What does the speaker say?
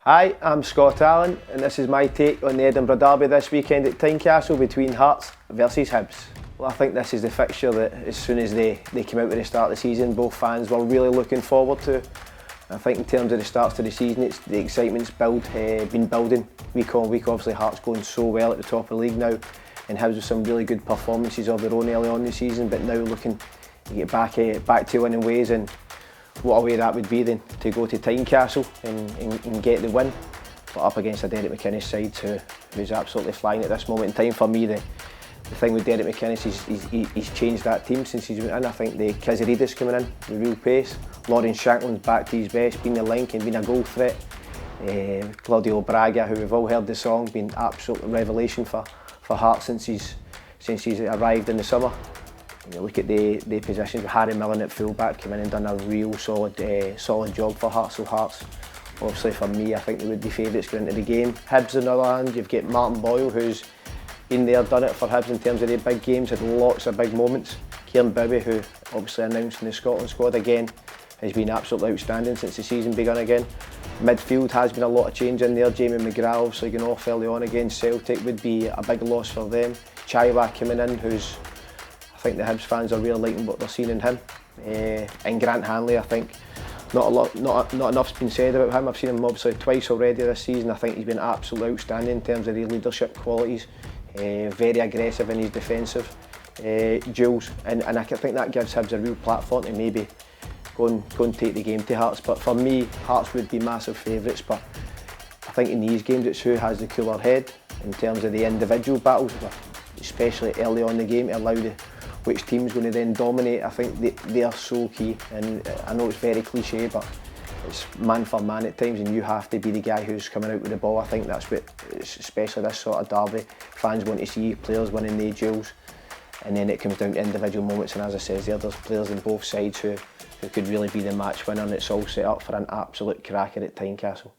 Hi, I'm Scott Allan and this is my take on the Edinburgh derby this weekend at Tynecastle between Hearts versus Hibs. Well, I think this is the fixture that as soon as they came out with the start of the season, both fans were really looking forward to. I think in terms of the starts to the season, the excitement's been building week on week. Obviously Hearts going so well at the top of the league now, and Hibs with some really good performances of their own early on in the season, but now looking to get back to winning ways. And what a way that would be then to go to Tynecastle and get the win, but up against a Derek McInnes side who's absolutely flying at this moment in time. For me, the thing with Derek McInnes is he's changed that team since he's been in. I think the Kazarides coming in, the real pace. Lawrence Shankland's back to his best, being the link and being a goal threat. Claudio Braga, who we've all heard the song, been absolute revelation for Hearts since he's arrived in the summer. You know, look at the positions with Harry Millen at fullback, come in and done a real solid job for Hearts. So Hearts, obviously for me, I think they would be favourites going into the game. Hibs on the other hand, you've got Martin Boyle, who's been there, done it for Hibs in terms of the big games, had lots of big moments. Kieran Bowie, who obviously announced in the Scotland squad again, has been absolutely outstanding since the season begun again. Midfield has been a lot of change in there. Jamie McGrath obviously going off early on against Celtic would be a big loss for them. Chaiwa coming in, who's, I think the Hibs fans are really liking what they're seeing in him. And Grant Hanley, I think not enough's been said about him. I've seen him obviously twice already this season. I think he's been absolutely outstanding in terms of his leadership qualities. Very aggressive in his defensive duels, and I think that gives Hibs a real platform to maybe go and take the game to Hearts. But for me, Hearts would be massive favourites, but I think in these games it's who has the cooler head in terms of the individual battles, especially early on in the game, to allow which team's going to then dominate. I think they are so key, and I know it's very cliche, but it's man for man at times, and you have to be the guy who's coming out with the ball. I think that's what, especially this sort of derby, fans want to see players winning the duels, and then it comes down to individual moments. And as I said, there's players on both sides who could really be the match winner, and it's all set up for an absolute cracker at Tynecastle.